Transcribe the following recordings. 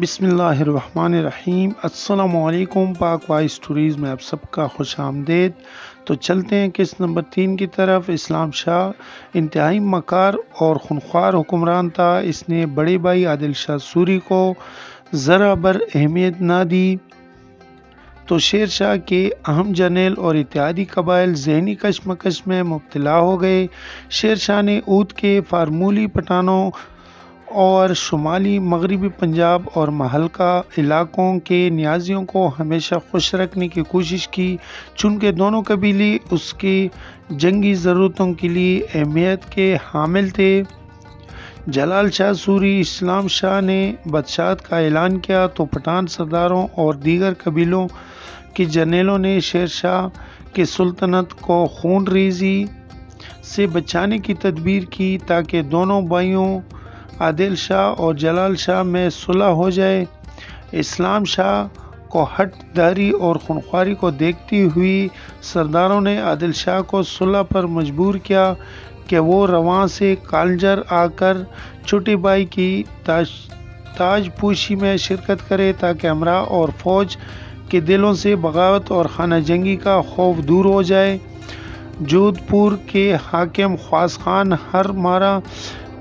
بسم اللہ الرحمن الرحیم۔ السلام علیکم۔ پاک وائس اسٹوریز میں آپ سب کا خوش آمدید۔ تو چلتے ہیں قسط نمبر 3 کی طرف۔ اسلام شاہ انتہائی مکار اور خونخوار حکمران تھا۔ اس نے بڑے بھائی عادل شاہ سوری کو ذرا بر اہمیت نہ دی تو شیر شاہ کے اہم جرنیل اور اتحادی قبائل ذہنی کشمکش میں مبتلا ہو گئے۔ شیر شاہ نے اودھ کے فارمولی پٹھانوں اور شمالی مغربی پنجاب اور مہلکہ علاقوں کے نیازیوں کو ہمیشہ خوش رکھنے کی کوشش کی، چونکہ دونوں قبیلے اس کی جنگی ضرورتوں کے لیے اہمیت کے حامل تھے۔ جلال شاہ سوری اسلام شاہ نے بادشاہت کا اعلان کیا تو پٹھان سرداروں اور دیگر قبیلوں کے جرنیلوں نے شیر شاہ کی سلطنت کو خون ریزی سے بچانے کی تدبیر کی تاکہ دونوں بھائیوں عادل شاہ اور جلال شاہ میں صلح ہو جائے۔ اسلام شاہ کو ہٹ دھاری اور خونخواری کو دیکھتی ہوئی سرداروں نے عادل شاہ کو صلح پر مجبور کیا کہ وہ رواں سے کالنجر آ کر چھوٹے بھائی کی تاج پوشی میں شرکت کرے تاکہ امراء اور فوج کے دلوں سے بغاوت اور خانہ جنگی کا خوف دور ہو جائے۔ جودھ پور کے حاکم خواص خان ہرمارا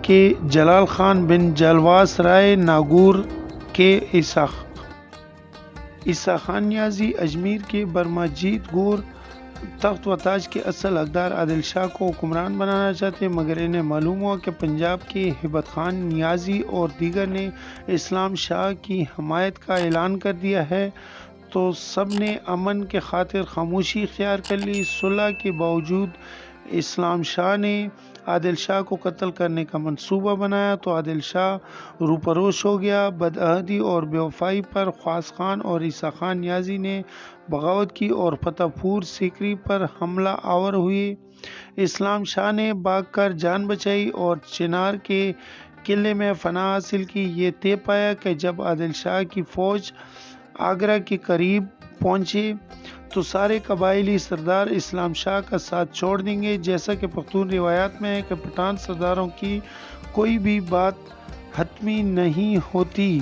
کے جلال خان بن جلواس رائے ناگور کے عیسیٰ خان نیازی اجمیر کے برماجیت گور تخت و تاج کے اصل حقدار عادل شاہ کو حکمران بنانا چاہتے، مگر انہیں معلوم ہوا کہ پنجاب کے ہیبت خان نیازی اور دیگر نے اسلام شاہ کی حمایت کا اعلان کر دیا ہے، تو سب نے امن کے خاطر خاموشی اختیار کر لی۔ صلح کے باوجود اسلام شاہ نے عادل شاہ کو قتل کرنے کا منصوبہ بنایا تو عادل شاہ روپروش ہو گیا۔ بدعہدی اور بے وفائی پر خواص خان اور عیسیٰ خان نیازی نے بغاوت کی اور فتح پور سیکری پر حملہ آور ہوئے۔ اسلام شاہ نے بھاگ کر جان بچائی اور چنار کے قلعے میں پناہ حاصل کی۔ یہ طے پایا کہ جب عادل شاہ کی فوج آگرہ کے قریب پہنچے تو سارے قبائلی سردار اسلام شاہ کا ساتھ چھوڑ دیں گے، جیسا کہ پختون روایات میں ہے کہ پٹھان سرداروں کی کوئی بھی بات حتمی نہیں ہوتی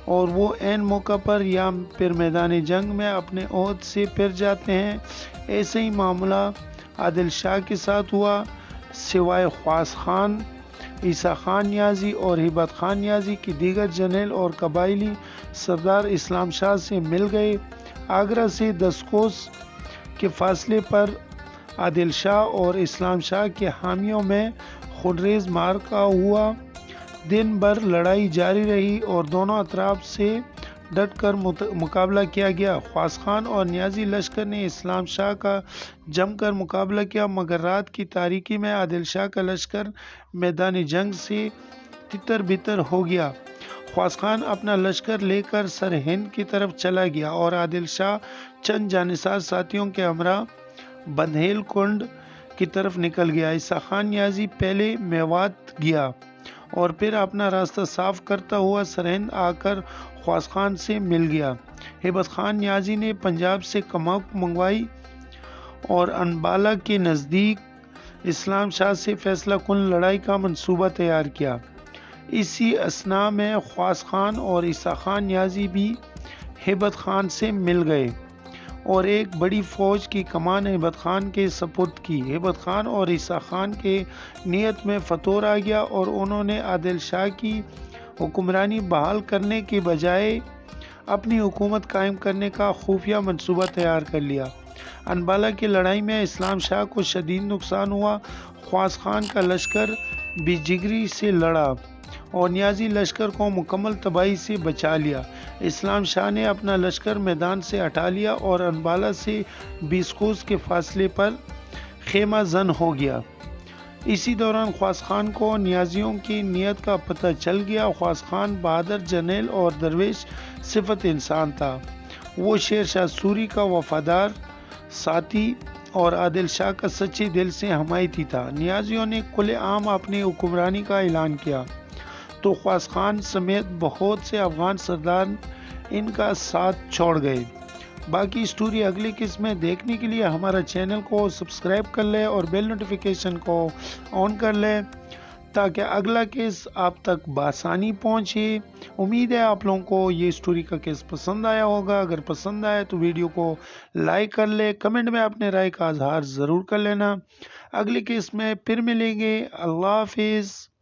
اور وہ عین موقع پر یا پھر میدان جنگ میں اپنے عہد سے پھر جاتے ہیں۔ ایسے ہی معاملہ عادل شاہ کے ساتھ ہوا۔ سوائے خواص خان، عیسیٰ خان نیازی اور ہیبت خان نیازی کے دیگر جرنیل اور قبائلی سردار اسلام شاہ سے مل گئے۔ آگرہ سے 10 کوس کے فاصلے پر عادل شاہ اور اسلام شاہ کے حامیوں میں خونریز معرکہ ہوا۔ دن بھر لڑائی جاری رہی اور دونوں اطراف سے ڈٹ کر مقابلہ کیا گیا۔ خواص خان اور نیازی لشکر نے اسلام شاہ کا جم کر مقابلہ کیا، مگر رات کی تاریکی میں عادل شاہ کا لشکر میدان جنگ سے تتر بتر ہو گیا۔ خواص خان اپنا لشکر لے کر سرہند کی طرف چلا گیا اور عادل شاہ چند جانثار ساتھیوں کے ہمراہ بندھیل کنڈ کی طرف نکل گیا۔ عیسیٰ خان نیازی پہلے میوات گیا اور پھر اپنا راستہ صاف کرتا ہوا سرہند آ کر خواص خان سے مل گیا۔ ہیبت خان نیازی نے پنجاب سے کمک منگوائی اور انبالہ کے نزدیک اسلام شاہ سے فیصلہ کن لڑائی کا منصوبہ تیار کیا۔ اسی اثناء میں خواص خان اور عیسیٰ خان نیازی بھی ہیبت خان سے مل گئے اور ایک بڑی فوج کی کمان ہیبت خان کے سپرد کی۔ ہیبت خان اور عیسیٰ خان کے نیت میں فتور آ گیا اور انہوں نے عادل شاہ کی حکمرانی بحال کرنے کے بجائے اپنی حکومت قائم کرنے کا خفیہ منصوبہ تیار کر لیا۔ انبالہ کی لڑائی میں اسلام شاہ کو شدید نقصان ہوا۔ خواص خان کا لشکر بے جگری سے لڑا اور نیازی لشکر کو مکمل تباہی سے بچا لیا۔ اسلام شاہ نے اپنا لشکر میدان سے ہٹا لیا اور انبالہ سے 20 کوس کے فاصلے پر خیمہ زن ہو گیا۔ اسی دوران خواص خان کو نیازیوں کی نیت کا پتہ چل گیا۔ خواص خان بہادر جرنیل اور درویش صفت انسان تھا۔ وہ شیر شاہ سوری کا وفادار ساتھی اور عادل شاہ کا سچے دل سے حمایتی تھا۔ نیازیوں نے کھلے عام اپنی حکمرانی کا اعلان کیا تو خواص خان سمیت بہت سے افغان سردار ان کا ساتھ چھوڑ گئے۔ باقی سٹوری اگلی قسط میں دیکھنے کے لیے ہمارا چینل کو سبسکرائب کر لیں اور بیل نوٹیفیکیشن کو آن کر لیں تاکہ اگلا قسط آپ تک بآسانی پہنچے۔ امید ہے آپ لوگوں کو یہ اسٹوری کا کیس پسند آیا ہوگا. اگر پسند آئے تو ویڈیو کو لائک کر لے, کمنٹ میں اپنے رائے کا اظہار ضرور کر لینا. اگلے کیس میں پھر ملیں گے. اللہ حافظ.